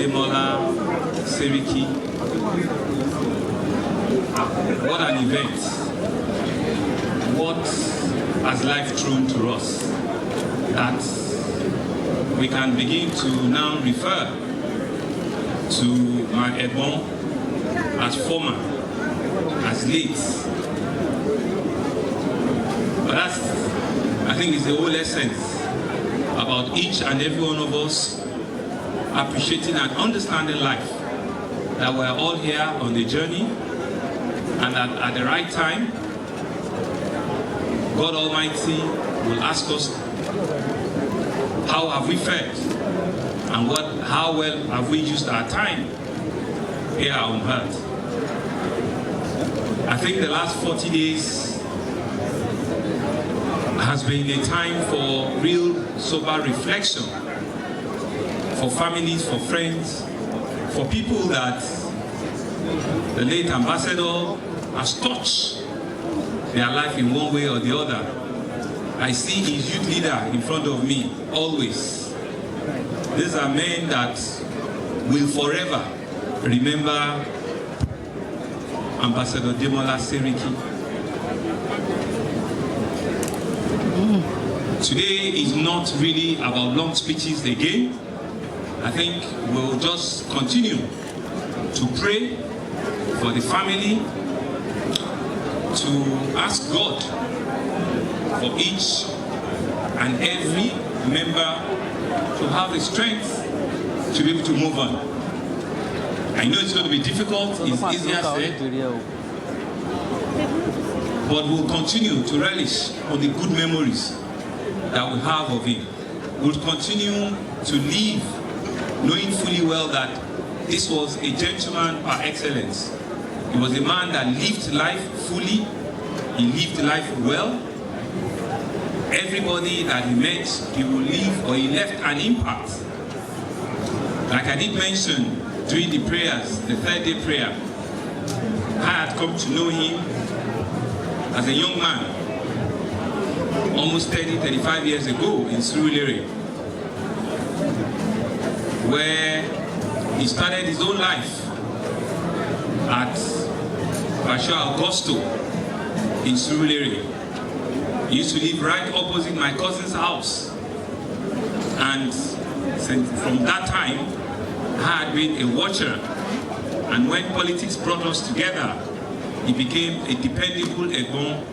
Ademola Seriki. What an event. What has life thrown to us that we can begin to now refer to my Ebon as former, as late. But that's, I think, is the whole essence about each and every one of us appreciating and understanding life, that we're all here on the journey, and that at the right time, God Almighty will ask us, how have we fared, and how well have we used our time here on earth. I think the last 40 days has been a time for real sober reflection, for families, for friends, for people that the late ambassador has touched their life in one way or the other. I see his youth leader in front of me, always. These are men that will forever remember Ambassador Ademola Seriki. Today is not really about long speeches again. I think we'll just continue to pray for the family, to ask God for each and every member to have the strength to be able to move on. I know it's going to be difficult, it's easier said, but we'll continue to relish on the good memories that we have of him. We'll continue to live knowing fully well that this was a gentleman par excellence. He was a man that lived life fully, he lived life well. Everybody that he met, he will leave or he left an impact. Like I did mention during the prayers, the third day prayer, I had come to know him as a young man, almost 30, 35 years ago in Surulere, where he started his own life at Basho Augusto in Surulere. He used to live right opposite my cousin's house. And from that time, I had been a watcher. And when politics brought us together, he became a dependable Ebon,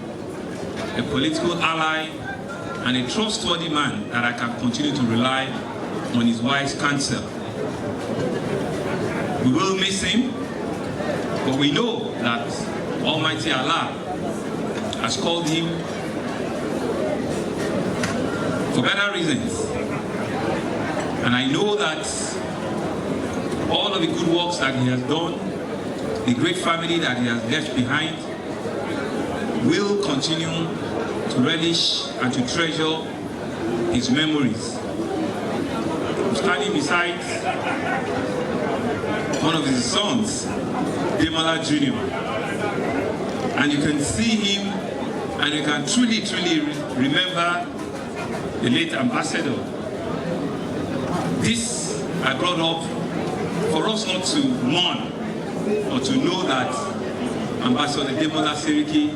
a political ally, and a trustworthy man that I can continue to rely on his wise counsel. We will miss him, but we know that Almighty Allah has called him for better reasons. And I know that all of the good works that he has done, the great family that he has left behind, will continue to relish and to treasure his memories. I'm standing beside one of his sons, Ademola Jr. And you can see him and you can truly remember the late ambassador. This I brought up for us not to mourn, or to know that Ambassador Ademola Seriki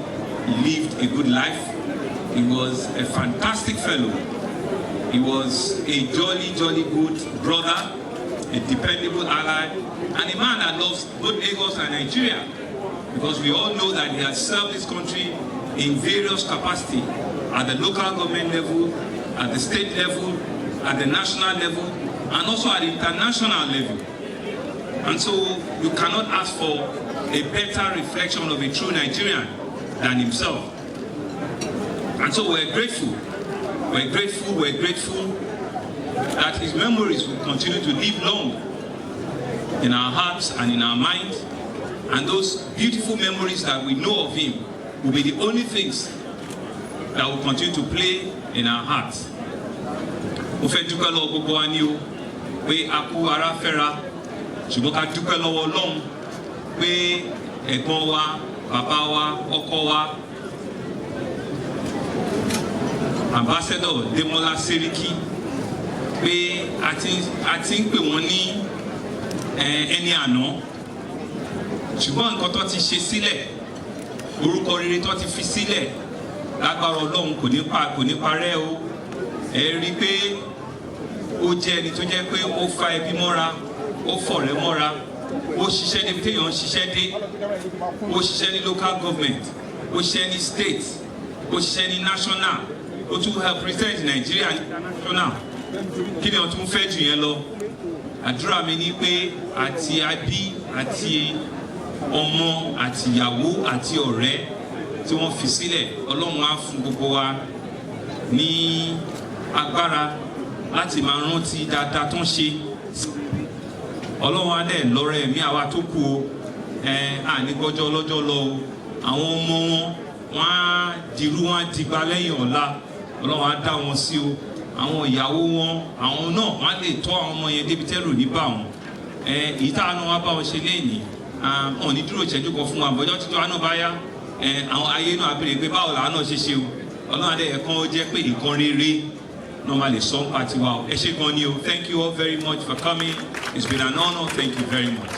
lived a good life. He was a fantastic fellow. He was a jolly good brother, a dependable ally, and a man that loves both Lagos and Nigeria, because we all know that he has served this country in various capacities, at the local government level, at the state level, at the national level, and also at the international level. And so you cannot ask for a better reflection of a true Nigerian than himself. And so we're grateful that his memories will continue to live long in our hearts and in our minds. And those beautiful memories that we know of him will be the only things that will continue to play in our hearts. Pé a kú ara fẹ́ra, ṣùgbọ́n ká dúpẹ́ lọ́wọ́ Ọlọ́run pé ẹ̀gbọ́n wa, bàbá wa, ọkọ wa, Ambassador Ademola Seriki, pé a ti ń pè wọ́n ní ẹni àná ṣùgbọ́n nǹkan tó ti ṣe sílẹ̀ orúkọ rere tó ti fi sílẹ̀ lágbára Ọlọ́run kò ní parẹ́ o. Ẹ rí pé ó jẹ́ ẹni tó jẹ́ pé ó fa ẹbí mọ́ra ó fọ̀rẹ́ mọ́ra ó ṣiṣẹ́ níbi téèyàn ń ṣiṣẹ́ dé ó ṣiṣẹ́ ní local government ó ṣiṣẹ́ ní state ó ṣiṣẹ́ ní national ó tún represent Nigeria international kí ni wọ́n tún fẹ́ jù yẹn lọ. Àdúrà mi ni pé àti abí àti ọmọ àti ìyàwó àti ọ̀rẹ́ tí wọ́n fi sílẹ̀ Ọlọ́run á fún gbogbo wa ní agbára láti máa rántí dáadáa tó ń ṣe. Ọlọ́run á dẹ̀ lọ́rọ̀ ẹ̀mí àwa tó kù o ànígbọ́jọ́ lọ́jọ́ lọ o. Àwọn ọmọ wọn á dirú wọn á digba lẹ́yìn ọ̀la Ọlọ́run á dá wọn sí o. Àwọn ìyàwó wọn àwọn náà wọn á lè tọ́ àwọn ọmọ yẹn débi tẹ́rù ní bá wọn. Èyí táwọn náà wá bá wọn ṣe léèní wọn ò ní dúró ìṣẹ́jú kan fún wa bọ́jọ́ títọ́ àná bá yá àwọn ayé náà á béèrè pé báwo làwọn náà ṣe ṣe o. Ọlọ́run á dẹ̀ ẹ̀kan ó jẹ́ pé nǹkan rere normally some party wow. Ẹ ṣé gan ni o. Thank you all very much for coming. It's been an honor. Thank you very much.